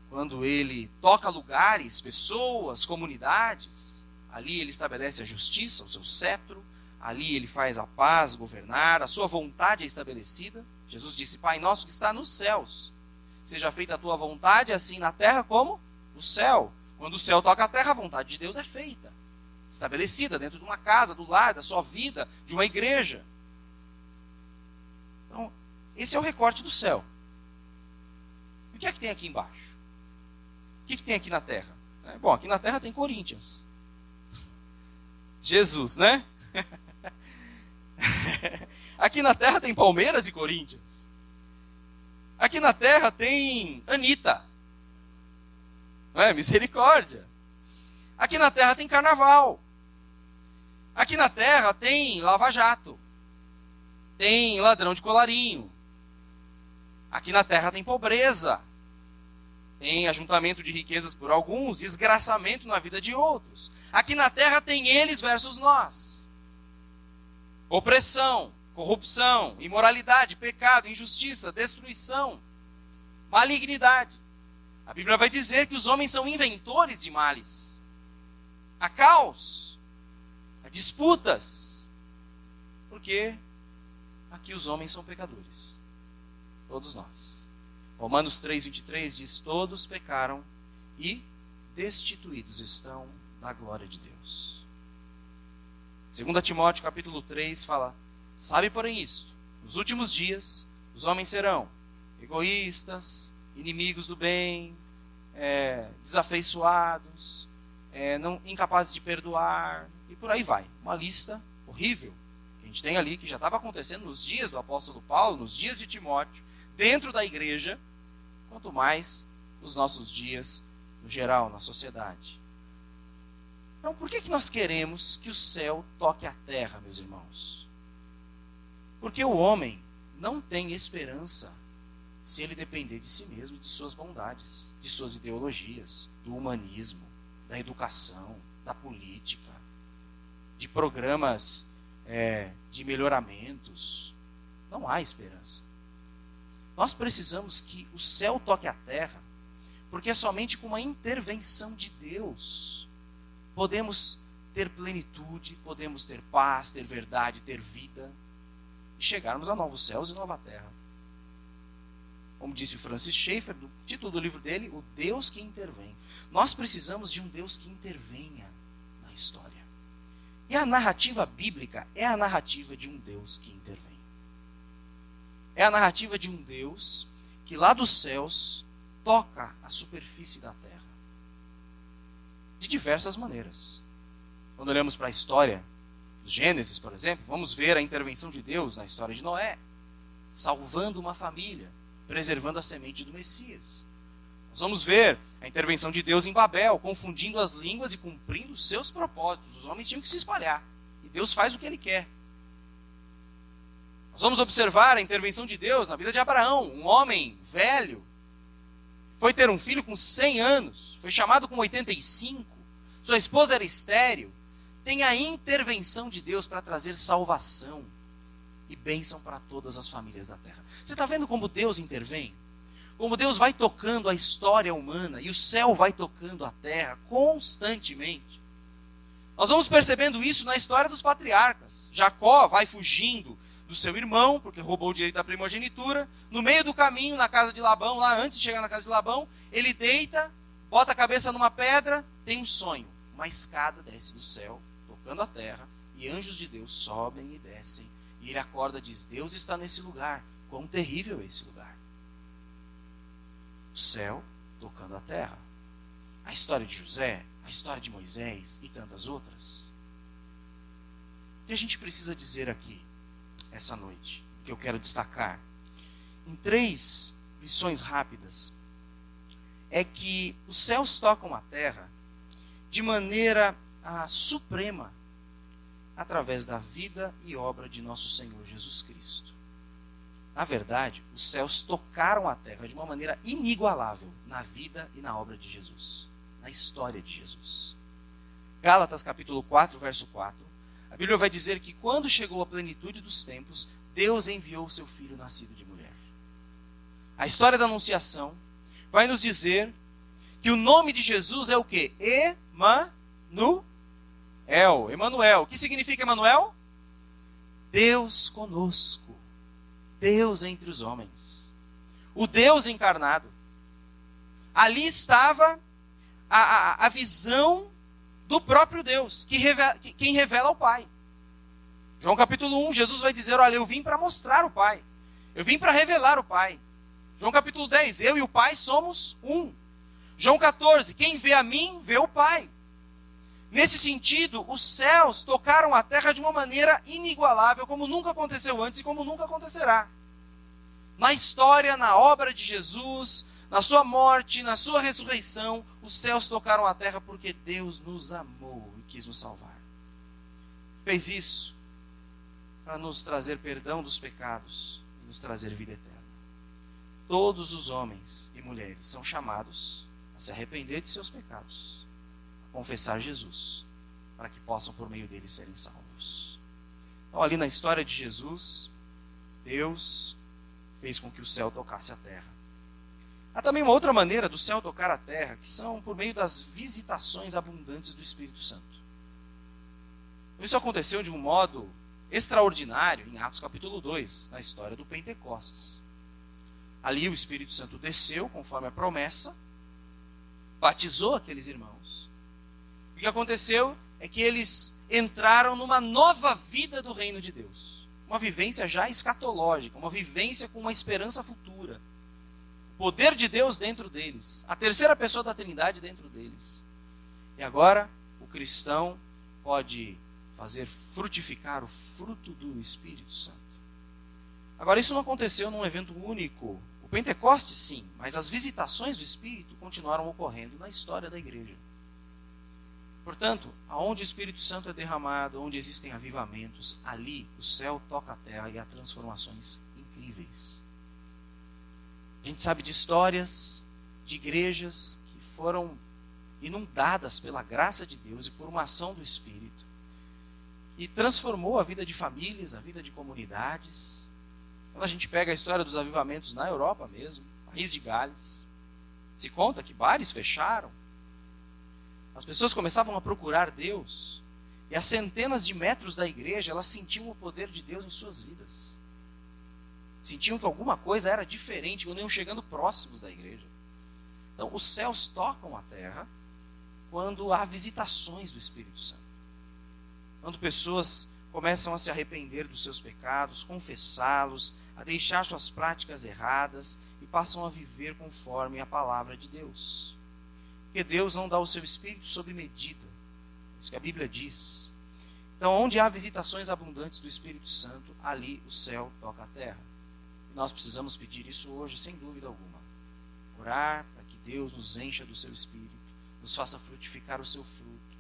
quando Ele toca lugares, pessoas, comunidades, ali Ele estabelece a justiça, o seu cetro, ali Ele faz a paz governar, a sua vontade é estabelecida. Jesus disse: Pai nosso que está nos céus, seja feita a tua vontade, assim na terra como no céu. Quando o céu toca a terra, a vontade de Deus é feita, estabelecida dentro de uma casa, do lar, da sua vida, de uma igreja. Então, esse é o recorte do céu. E o que é que tem aqui embaixo? O que tem aqui na terra? Bom, aqui na terra tem Corinthians. Jesus, né? Aqui na terra tem Palmeiras e Corinthians. Aqui na terra tem Anitta. Misericórdia. Aqui na terra tem Carnaval. Aqui na terra tem Lava Jato. Tem ladrão de colarinho. Aqui na terra tem pobreza. Tem ajuntamento de riquezas por alguns, desgraçamento na vida de outros. Aqui na terra tem eles versus nós. Opressão, corrupção, imoralidade, pecado, injustiça, destruição, malignidade. A Bíblia vai dizer que os homens são inventores de males. Há caos, há disputas, porque aqui os homens são pecadores. Todos nós. Romanos 3:23 diz: todos pecaram e destituídos estão da glória de Deus. 2 Timóteo capítulo 3 fala: sabe porém isto, nos últimos dias os homens serão egoístas, inimigos do bem, desafeiçoados, incapazes de perdoar, e por aí vai. Uma lista horrível que a gente tem ali, que já estava acontecendo nos dias do apóstolo Paulo, nos dias de Timóteo, dentro da igreja, quanto mais nos nossos dias, no geral, na sociedade. Então, por que nós queremos que o céu toque a terra, meus irmãos? Porque o homem não tem esperança se ele depender de si mesmo, de suas bondades, de suas ideologias, do humanismo, da educação, da política, de programas de melhoramentos. Não há esperança. Nós precisamos que o céu toque a terra, porque é somente com uma intervenção de Deus podemos ter plenitude, podemos ter paz, ter verdade, ter vida e chegarmos a novos céus e nova terra. Como disse o Francis Schaeffer, no título do livro dele, o Deus que intervém. Nós precisamos de um Deus que intervenha na história. E a narrativa bíblica é a narrativa de um Deus que intervém. É a narrativa de um Deus que lá dos céus toca a superfície da terra. De diversas maneiras. Quando olhamos para a história do Gênesis, por exemplo, vamos ver a intervenção de Deus na história de Noé, salvando uma família, preservando a semente do Messias. Nós vamos ver a intervenção de Deus em Babel, confundindo as línguas e cumprindo os seus propósitos. Os homens tinham que se espalhar. E Deus faz o que Ele quer. Nós vamos observar a intervenção de Deus na vida de Abraão, um homem velho, foi ter um filho com 100 anos, foi chamado com 85, sua esposa era estéril. Tem a intervenção de Deus para trazer salvação e bênção para todas as famílias da terra. Você está vendo como Deus intervém? Como Deus vai tocando a história humana e o céu vai tocando a terra constantemente. Nós vamos percebendo isso na história dos patriarcas. Jacó vai fugindo do seu irmão, porque roubou o direito da primogenitura. No meio do caminho, na casa de Labão, lá antes de chegar na casa de Labão, ele deita, bota a cabeça numa pedra, tem um sonho. Uma escada desce do céu, tocando a terra, e anjos de Deus sobem e descem. E ele acorda e diz: Deus está nesse lugar. Quão terrível é esse lugar. O céu tocando a terra. A história de José, a história de Moisés e tantas outras. O que a gente precisa dizer aqui, essa noite, que eu quero destacar, em 3 lições rápidas, é que os céus tocam a terra de maneira suprema, através da vida e obra de nosso Senhor Jesus Cristo. Na verdade, os céus tocaram a terra de uma maneira inigualável na vida e na obra de Jesus, na história de Jesus. Gálatas capítulo 4, verso 4. A Bíblia vai dizer que quando chegou a plenitude dos tempos, Deus enviou o seu Filho nascido de mulher. A história da Anunciação vai nos dizer que o nome de Jesus é o quê? Emanuel. O que significa Emanuel? Deus conosco. Deus entre os homens. O Deus encarnado. Ali estava a visão do próprio Deus, quem revela o Pai. João capítulo 1, Jesus vai dizer: olha, eu vim para mostrar o Pai. Eu vim para revelar o Pai. João capítulo 10, eu e o Pai somos um. João 14, quem vê a mim, vê o Pai. Nesse sentido, os céus tocaram a terra de uma maneira inigualável, como nunca aconteceu antes e como nunca acontecerá. Na história, na obra de Jesus, na sua morte, na sua ressurreição, os céus tocaram a terra porque Deus nos amou e quis nos salvar. Fez isso para nos trazer perdão dos pecados e nos trazer vida eterna. Todos os homens e mulheres são chamados a se arrepender de seus pecados, confessar Jesus, para que possam por meio dele serem salvos. Então, ali na história de Jesus, Deus fez com que o céu tocasse a terra. Há também uma outra maneira do céu tocar a terra, que são por meio das visitações abundantes do Espírito Santo. Isso aconteceu de um modo extraordinário em Atos capítulo 2, na história do Pentecostes. Ali o Espírito Santo desceu, conforme a promessa, batizou aqueles irmãos. O que aconteceu é que eles entraram numa nova vida do reino de Deus. Uma vivência já escatológica, uma vivência com uma esperança futura. O poder de Deus dentro deles, a terceira pessoa da Trindade dentro deles. E agora o cristão pode fazer frutificar o fruto do Espírito Santo. Agora, isso não aconteceu num evento único. O Pentecostes, sim, mas as visitações do Espírito continuaram ocorrendo na história da igreja. Portanto, aonde o Espírito Santo é derramado, onde existem avivamentos, ali o céu toca a terra e há transformações incríveis. A gente sabe de histórias de igrejas que foram inundadas pela graça de Deus e por uma ação do Espírito, e transformou a vida de famílias, a vida de comunidades. Quando a gente pega a história dos avivamentos na Europa mesmo, país de Gales, se conta que bares fecharam, as pessoas começavam a procurar Deus, e a centenas de metros da igreja, elas sentiam o poder de Deus em suas vidas. Sentiam que alguma coisa era diferente, quando iam chegando próximos da igreja. Então, os céus tocam a terra quando há visitações do Espírito Santo. Quando pessoas começam a se arrepender dos seus pecados, confessá-los, a deixar suas práticas erradas e passam a viver conforme a palavra de Deus. Porque Deus não dá o seu Espírito sob medida. É isso que a Bíblia diz. Então, onde há visitações abundantes do Espírito Santo, ali o céu toca a terra. E nós precisamos pedir isso hoje, sem dúvida alguma. Orar para que Deus nos encha do seu Espírito, nos faça frutificar o seu fruto,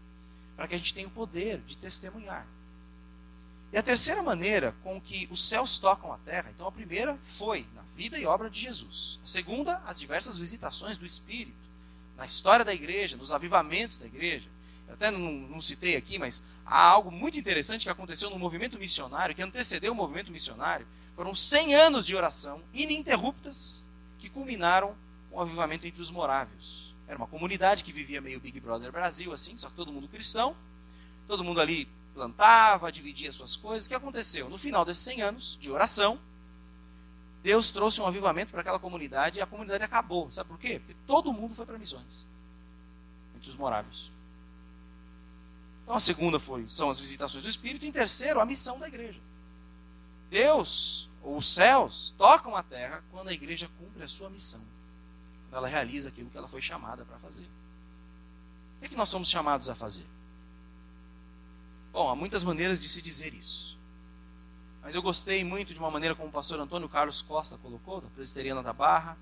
para que a gente tenha o poder de testemunhar. E a terceira maneira com que os céus tocam a terra, então a primeira foi na vida e obra de Jesus. A segunda, as diversas visitações do Espírito, na história da igreja, nos avivamentos da igreja. Eu até não citei aqui, mas há algo muito interessante que aconteceu no movimento missionário, que antecedeu o movimento missionário. Foram 100 anos de oração ininterruptas que culminaram com o avivamento entre os morávios. Era uma comunidade que vivia meio Big Brother Brasil, assim, só que todo mundo cristão, todo mundo ali plantava, dividia suas coisas. O que aconteceu? No final desses 100 anos de oração, Deus trouxe um avivamento para aquela comunidade e a comunidade acabou. Sabe por quê? Porque todo mundo foi para missões, entre os moráveis. Então a segunda são as visitações do Espírito, e em terceiro, a missão da igreja. Deus, ou os céus, tocam a terra quando a igreja cumpre a sua missão, quando ela realiza aquilo que ela foi chamada para fazer. O que nós somos chamados a fazer? Bom, há muitas maneiras de se dizer isso. Mas eu gostei muito de uma maneira como o pastor Antônio Carlos Costa colocou, da Presbiteriana da Barra,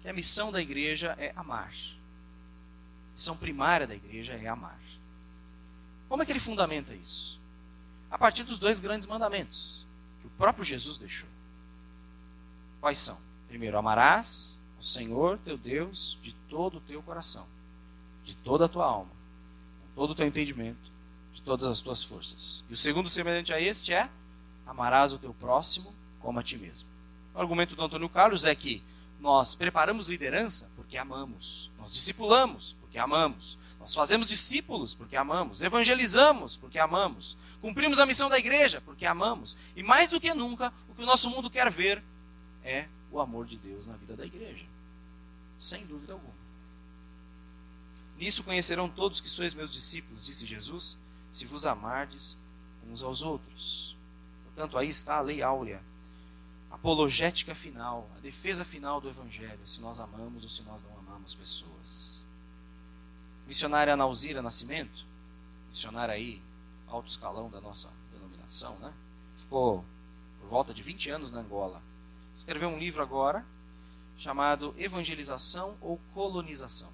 que a missão da igreja é amar. A missão primária da igreja é amar. Como é que ele fundamenta isso? A partir dos 2 grandes mandamentos que o próprio Jesus deixou. Quais são? Primeiro, amarás o Senhor teu Deus de todo o teu coração, de toda a tua alma, com todo o teu entendimento, de todas as tuas forças. E o segundo semelhante a este é: amarás o teu próximo como a ti mesmo. O argumento do Antônio Carlos é que nós preparamos liderança porque amamos, nós discipulamos porque amamos, nós fazemos discípulos porque amamos, evangelizamos porque amamos, cumprimos a missão da igreja porque amamos, e mais do que nunca, o que o nosso mundo quer ver é o amor de Deus na vida da igreja, sem dúvida alguma. Nisso conhecerão todos que sois meus discípulos, disse Jesus, se vos amardes uns aos outros. Portanto, aí está a lei áurea, a apologética final, a defesa final do evangelho, se nós amamos ou se nós não amamos pessoas. Missionária Analzira Nascimento, missionária aí, alto escalão da nossa denominação, né? Ficou por volta de 20 anos na Angola. Escreveu um livro agora, chamado Evangelização ou Colonização.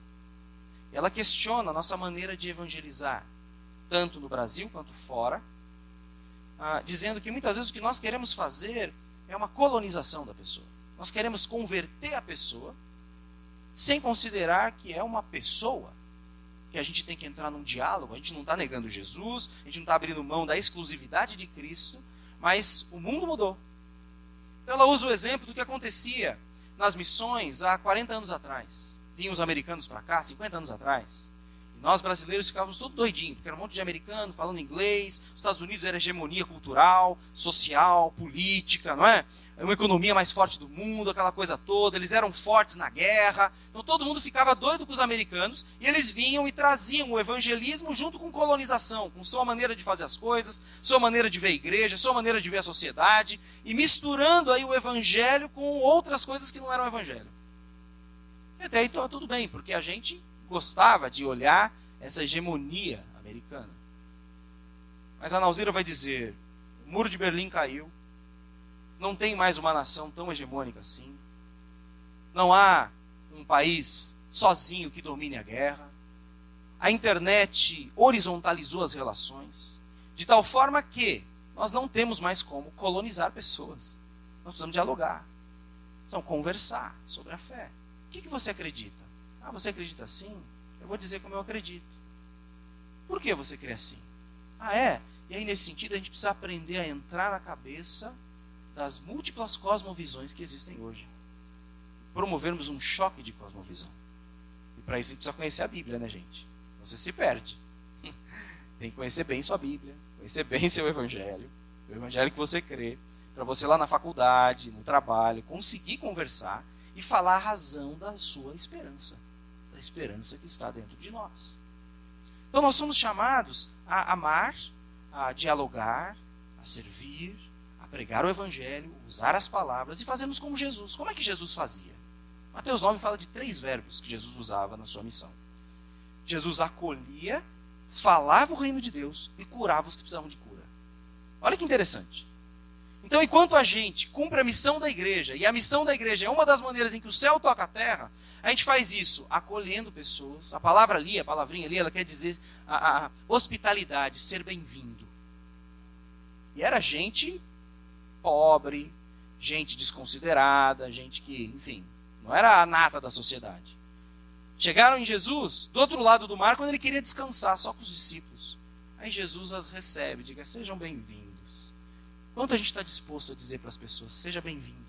E ela questiona a nossa maneira de evangelizar, tanto no Brasil quanto fora, dizendo que muitas vezes o que nós queremos fazer é uma colonização da pessoa. Nós queremos converter a pessoa, sem considerar que é uma pessoa, que a gente tem que entrar num diálogo. A gente não está negando Jesus, a gente não está abrindo mão da exclusividade de Cristo, mas o mundo mudou. Então ela usa o exemplo do que acontecia nas missões há 40 anos atrás. Vinham os americanos para cá, 50 anos atrás. E nós brasileiros ficávamos todos doidinhos, porque era um monte de americano falando inglês. Os Estados Unidos era hegemonia cultural, social, política, não é? Uma economia mais forte do mundo, aquela coisa toda. Eles eram fortes na guerra. Então todo mundo ficava doido com os americanos. E eles vinham e traziam o evangelismo junto com colonização, com sua maneira de fazer as coisas, sua maneira de ver a igreja, sua maneira de ver a sociedade. E misturando aí o evangelho com outras coisas que não eram evangelho. E até aí estava tudo bem, porque a gente gostava de olhar essa hegemonia americana. Mas a Analzira vai dizer, o muro de Berlim caiu, não tem mais uma nação tão hegemônica assim, não há um país sozinho que domine a guerra, a internet horizontalizou as relações, de tal forma que nós não temos mais como colonizar pessoas. Nós precisamos dialogar, precisamos conversar sobre a fé. O que você acredita? Ah, você acredita assim? Eu vou dizer como eu acredito. Por que você crê assim? Ah, é? E aí, nesse sentido, a gente precisa aprender a entrar na cabeça das múltiplas cosmovisões que existem hoje. Promovermos um choque de cosmovisão. E para isso a gente precisa conhecer a Bíblia, né, gente? Você se perde. Tem que conhecer bem sua Bíblia, conhecer bem seu Evangelho, o Evangelho que você crê, para você lá na faculdade, no trabalho, conseguir conversar e falar a razão da sua esperança, da esperança que está dentro de nós. Então nós somos chamados a amar, a dialogar, a servir, a pregar o Evangelho, usar as palavras e fazermos como Jesus. Como é que Jesus fazia? Mateus 9 fala de 3 verbos que Jesus usava na sua missão. Jesus acolhia, falava o reino de Deus e curava os que precisavam de cura. Olha que interessante. Então, enquanto a gente cumpre a missão da igreja, e a missão da igreja é uma das maneiras em que o céu toca a terra, a gente faz isso acolhendo pessoas. A palavra ali, a palavrinha ali, ela quer dizer a hospitalidade, ser bem-vindo. E era gente pobre, gente desconsiderada, gente que, enfim, não era a nata da sociedade. Chegaram em Jesus, do outro lado do mar, quando ele queria descansar, só com os discípulos. Aí Jesus as recebe, diga, sejam bem-vindos. Quanto a gente está disposto a dizer para as pessoas, seja bem-vindo.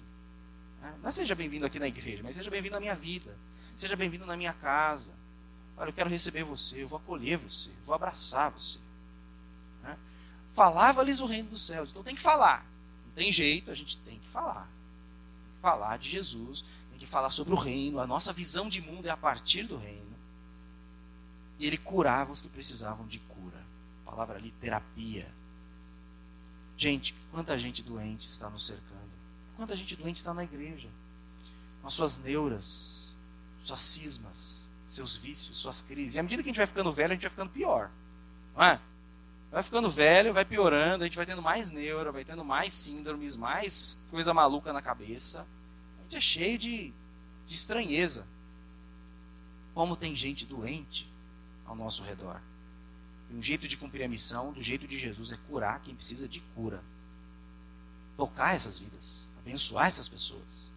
Não é seja bem-vindo aqui na igreja, mas seja bem-vindo na minha vida. Seja bem-vindo na minha casa. Olha, eu quero receber você, eu vou acolher você, eu vou abraçar você. falava-lhes o reino dos céus. Então tem que falar. Não tem jeito, a gente tem que falar. Falar de Jesus, tem que falar sobre o reino. A nossa visão de mundo é a partir do reino. E ele curava os que precisavam de cura. A palavra ali, terapia. Gente, quanta gente doente está nos cercando. Quanta gente doente está na igreja. Com as suas neuras, suas cismas, seus vícios, suas crises. E à medida que a gente vai ficando velho, a gente vai ficando pior. Não é? Vai ficando velho, vai piorando, a gente vai tendo mais neura, vai tendo mais síndromes, mais coisa maluca na cabeça. A gente é cheio de estranheza. Como tem gente doente ao nosso redor. E um jeito de cumprir a missão, do jeito de Jesus, é curar quem precisa de cura. Tocar essas vidas, abençoar essas pessoas.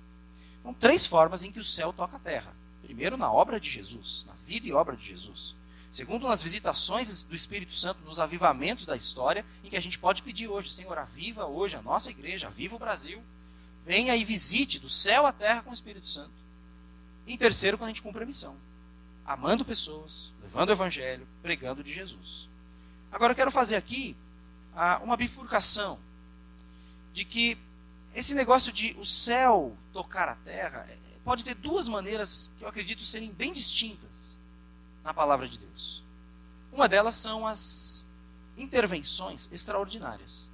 Então, 3 formas em que o céu toca a terra. Primeiro, na obra de Jesus, na vida e obra de Jesus. Segundo, nas visitações do Espírito Santo, nos avivamentos da história, em que a gente pode pedir hoje, Senhor, aviva hoje a nossa igreja, aviva o Brasil. Venha e visite do céu à terra com o Espírito Santo. E em terceiro, quando a gente cumpre a missão. Amando pessoas, levando o evangelho, pregando de Jesus. Agora eu quero fazer aqui uma bifurcação de que esse negócio de o céu tocar a terra pode ter 2 maneiras que eu acredito serem bem distintas na palavra de Deus. Uma delas são as intervenções extraordinárias.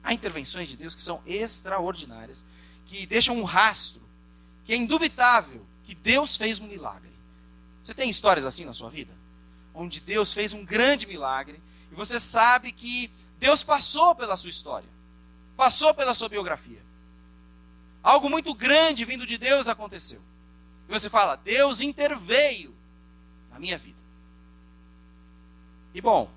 Há intervenções de Deus que são extraordinárias, que deixam um rastro, que é indubitável que Deus fez um milagre. Você tem histórias assim na sua vida? Onde Deus fez um grande milagre e você sabe que Deus passou pela sua história, passou pela sua biografia. Algo muito grande vindo de Deus aconteceu. E você fala, Deus interveio na minha vida. E bom,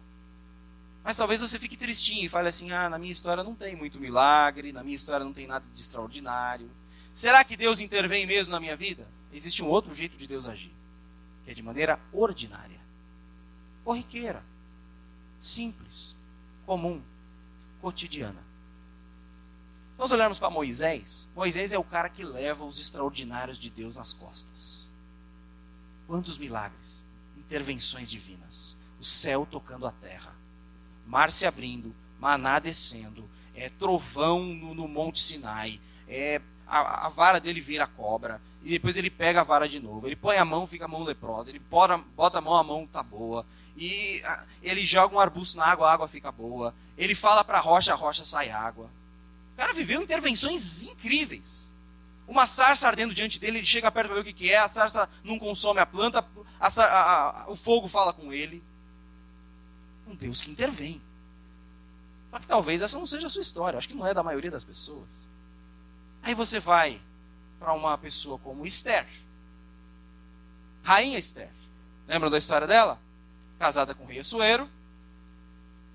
mas talvez você fique tristinho e fale assim, na minha história não tem muito milagre, na minha história não tem nada de extraordinário. Será que Deus intervém mesmo na minha vida? Existe um outro jeito de Deus agir, que é de maneira ordinária, corriqueira, simples, comum, cotidiana. Nós olharmos para Moisés. Moisés é o cara que leva os extraordinários de Deus nas costas. Quantos milagres, intervenções divinas, o céu tocando a terra, mar se abrindo, maná descendo, trovão no Monte Sinai, a vara dele vira cobra, e depois ele pega a vara de novo, ele põe a mão, fica a mão leprosa, ele bota a mão está boa, e ele joga um arbusto na água, a água fica boa, ele fala para a rocha sai água. O cara viveu intervenções incríveis. Uma sarça ardendo diante dele, ele chega perto para ver o que é, a sarça não consome a planta, o fogo fala com ele. Um Deus que intervém. Só que talvez essa não seja a sua história, acho que não é da maioria das pessoas. Aí você vai para uma pessoa como Esther. Rainha Esther. Lembram da história dela? Casada com o rei Assuero.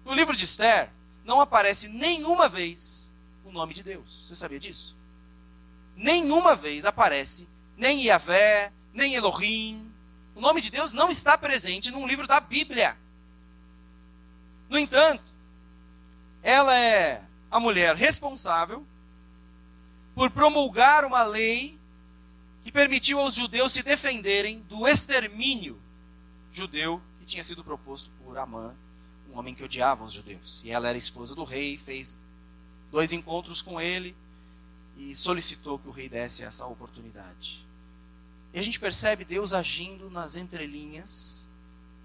No livro de Esther, não aparece nenhuma vez o nome de Deus. Você sabia disso? Nenhuma vez aparece nem Yahvé, nem Elohim. O nome de Deus não está presente num livro da Bíblia. No entanto, ela é a mulher responsável por promulgar uma lei que permitiu aos judeus se defenderem do extermínio judeu que tinha sido proposto por Amã, um homem que odiava os judeus. E ela era esposa do rei, fez 2 encontros com ele e solicitou que o rei desse essa oportunidade. E a gente percebe Deus agindo nas entrelinhas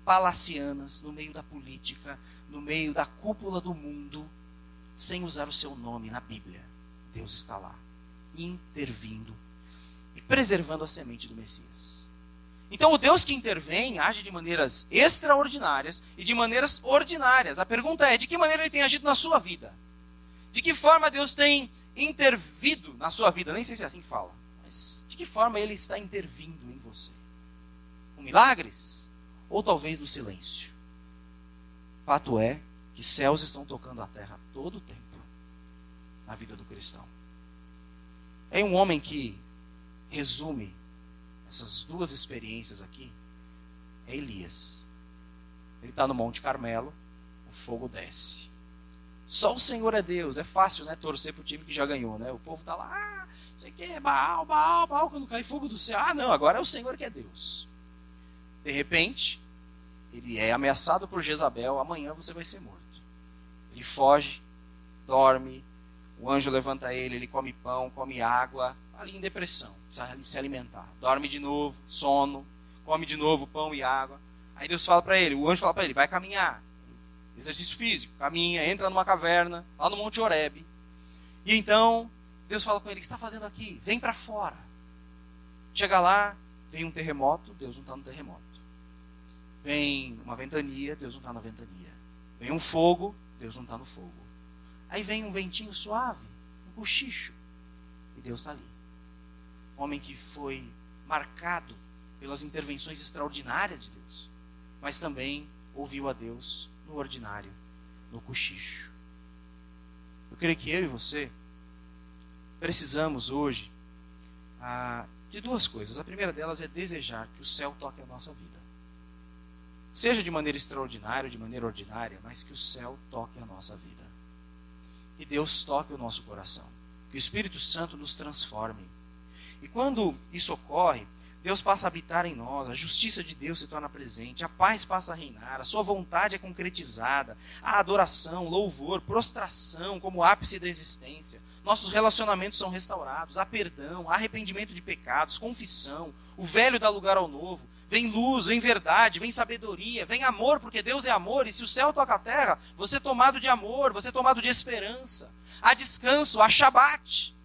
palacianas, no meio da política, no meio da cúpula do mundo, sem usar o seu nome na Bíblia. Deus está lá, intervindo e preservando a semente do Messias. Então o Deus que intervém age de maneiras extraordinárias e de maneiras ordinárias. A pergunta é, de que maneira ele tem agido na sua vida? De que forma Deus tem intervido na sua vida? Nem sei se é assim que fala, mas de que forma ele está intervindo em você? Com milagres? Ou talvez no silêncio? Fato é que céus estão tocando a terra todo o tempo na vida do cristão. É um homem que resume essas 2 experiências aqui, é Elias. Ele está no Monte Carmelo, o fogo desce. Só o Senhor é Deus. É fácil, né, torcer para o time que já ganhou, né? O povo está lá, não sei o que, Baal, quando cai fogo do céu. Não, agora é o Senhor que é Deus. De repente, ele é ameaçado por Jezabel, amanhã você vai ser morto. Ele foge, dorme, o anjo levanta ele come pão, come água, ali em depressão, precisa se alimentar. Dorme de novo, sono, come de novo pão e água. Aí Deus fala para ele, o anjo fala para ele, vai caminhar. Exercício físico, caminha, entra numa caverna, lá no Monte Horebe. E então, Deus fala com ele, o que você está fazendo aqui? Vem para fora. Chega lá, vem um terremoto, Deus não está no terremoto. Vem uma ventania, Deus não está na ventania. Vem um fogo, Deus não está no fogo. Aí vem um ventinho suave, um cochicho, e Deus está ali. Um homem que foi marcado pelas intervenções extraordinárias de Deus, mas também ouviu a Deus no ordinário, no cochicho. Eu creio que eu e você precisamos hoje de duas coisas. A primeira delas é desejar que o céu toque a nossa vida. Seja de maneira extraordinária ou de maneira ordinária, mas que o céu toque a nossa vida. Que Deus toque o nosso coração. Que o Espírito Santo nos transforme. E quando isso ocorre, Deus passa a habitar em nós, a justiça de Deus se torna presente, a paz passa a reinar, a sua vontade é concretizada, a adoração, louvor, prostração como ápice da existência. Nossos relacionamentos são restaurados, há perdão, há arrependimento de pecados, confissão, o velho dá lugar ao novo, vem luz, vem verdade, vem sabedoria, vem amor, porque Deus é amor, e se o céu toca a terra, você é tomado de amor, você é tomado de esperança. Há descanso, há Shabat,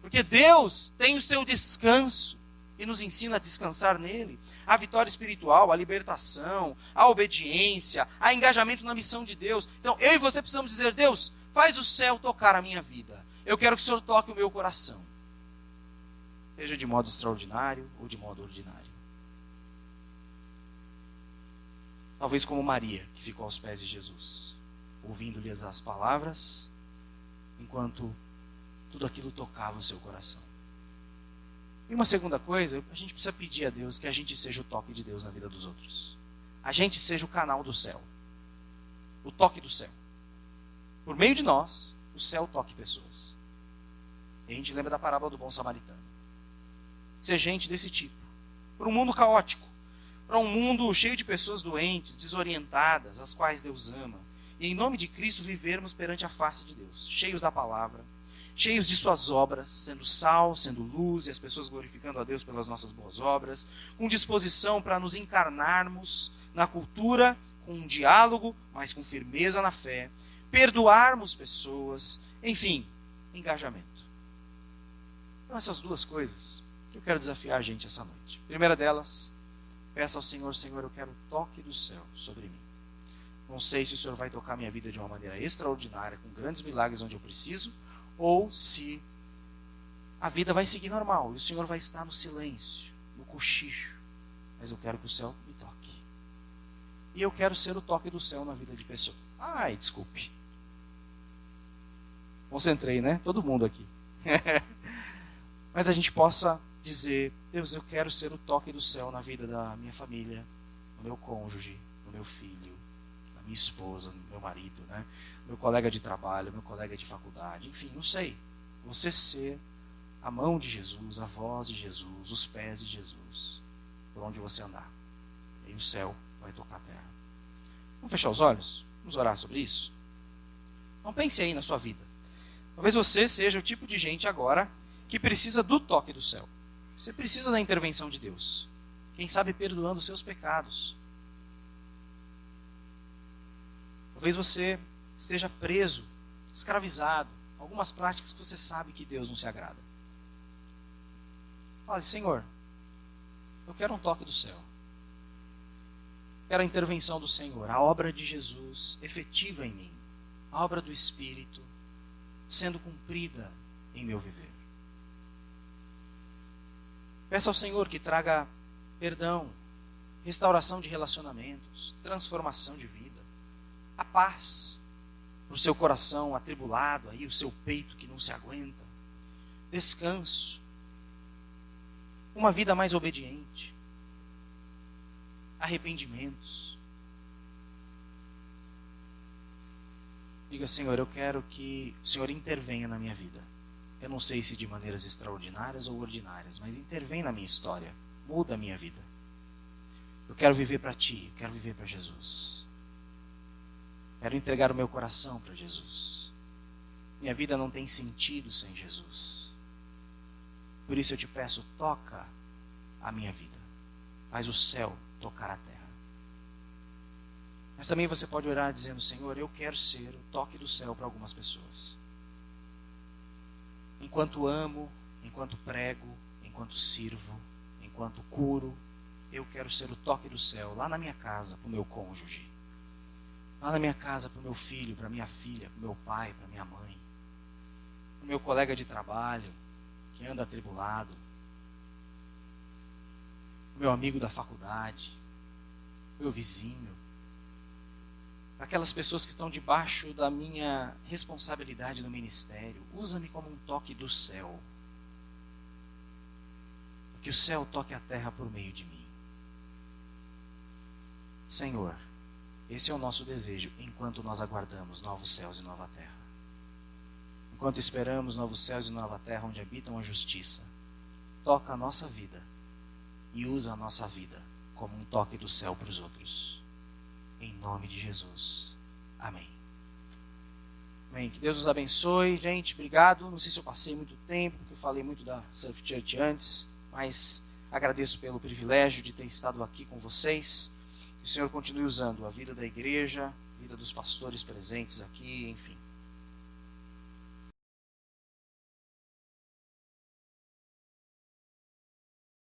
porque Deus tem o seu descanso e nos ensina a descansar nele. Há vitória espiritual, há libertação, há obediência, há engajamento na missão de Deus. Então eu e você precisamos dizer, Deus, faz o céu tocar a minha vida. Eu quero que o Senhor toque o meu coração. Seja de modo extraordinário ou de modo ordinário. Talvez como Maria, que ficou aos pés de Jesus, ouvindo-lhes as palavras, enquanto tudo aquilo tocava o seu coração. E uma segunda coisa, a gente precisa pedir a Deus que a gente seja o toque de Deus na vida dos outros. A gente seja o canal do céu. O toque do céu. Por meio de nós, o céu toque pessoas. E a gente lembra da parábola do bom samaritano. Ser gente desse tipo. Para um mundo caótico. Para um mundo cheio de pessoas doentes, desorientadas, as quais Deus ama. E em nome de Cristo vivermos perante a face de Deus. Cheios da palavra. Cheios de suas obras, sendo sal, sendo luz, e as pessoas glorificando a Deus pelas nossas boas obras, com disposição para nos encarnarmos na cultura, com um diálogo, mas com firmeza na fé, perdoarmos pessoas, enfim, engajamento. Então essas duas coisas eu quero desafiar a gente essa noite. A primeira delas, peça ao Senhor, Senhor, eu quero o toque do céu sobre mim. Não sei se o Senhor vai tocar minha vida de uma maneira extraordinária, com grandes milagres onde eu preciso, ou se a vida vai seguir normal e o Senhor vai estar no silêncio, no cochicho. Mas eu quero que o céu me toque. E eu quero ser o toque do céu na vida de pessoas. Ai, desculpe. Concentrei, né? Todo mundo aqui. Mas a gente possa dizer, Deus, eu quero ser o toque do céu na vida da minha família, no meu cônjuge, no meu filho, na minha esposa, no meu marido, né? Meu colega de trabalho, meu colega de faculdade, enfim, não sei. Você ser a mão de Jesus, a voz de Jesus, os pés de Jesus, por onde você andar. E aí o céu vai tocar a terra. Vamos fechar os olhos? Vamos orar sobre isso? Então pense aí na sua vida. Talvez você seja o tipo de gente agora que precisa do toque do céu. Você precisa da intervenção de Deus. Quem sabe perdoando os seus pecados. Talvez você esteja preso, escravizado, algumas práticas que você sabe que Deus não se agrada. Fale, Senhor, eu quero um toque do céu. Quero a intervenção do Senhor, a obra de Jesus efetiva em mim, a obra do Espírito sendo cumprida em meu viver. Peça ao Senhor que traga perdão, restauração de relacionamentos, transformação de vida, a paz para o seu coração atribulado, aí, o seu peito que não se aguenta, descanso, uma vida mais obediente, arrependimentos. Diga, Senhor, eu quero que o Senhor intervenha na minha vida. Eu não sei se de maneiras extraordinárias ou ordinárias, mas intervém na minha história, muda a minha vida. Eu quero viver para Ti, eu quero viver para Jesus. Quero entregar o meu coração para Jesus. Minha vida não tem sentido sem Jesus. Por isso eu te peço, toca a minha vida. Faz o céu tocar a terra. Mas também você pode orar dizendo, Senhor, eu quero ser o toque do céu para algumas pessoas. Enquanto amo, enquanto prego, enquanto sirvo, enquanto curo, eu quero ser o toque do céu lá na minha casa, para o meu cônjuge. Lá na minha casa, para o meu filho, para minha filha, para o meu pai, para minha mãe. Para o meu colega de trabalho, que anda atribulado. Para o meu amigo da faculdade. Meu vizinho. Para aquelas pessoas que estão debaixo da minha responsabilidade no ministério. Usa-me como um toque do céu. Que o céu toque a terra por meio de mim. Senhor, esse é o nosso desejo enquanto nós aguardamos novos céus e nova terra. Enquanto esperamos novos céus e nova terra onde habitam a justiça, toca a nossa vida e usa a nossa vida como um toque do céu para os outros. Em nome de Jesus. Amém. Amém. Que Deus os abençoe. Gente, obrigado. Não sei se eu passei muito tempo, porque eu falei muito da Surf Church antes, mas agradeço pelo privilégio de ter estado aqui com vocês. Que o Senhor continue usando a vida da igreja, a vida dos pastores presentes aqui, enfim.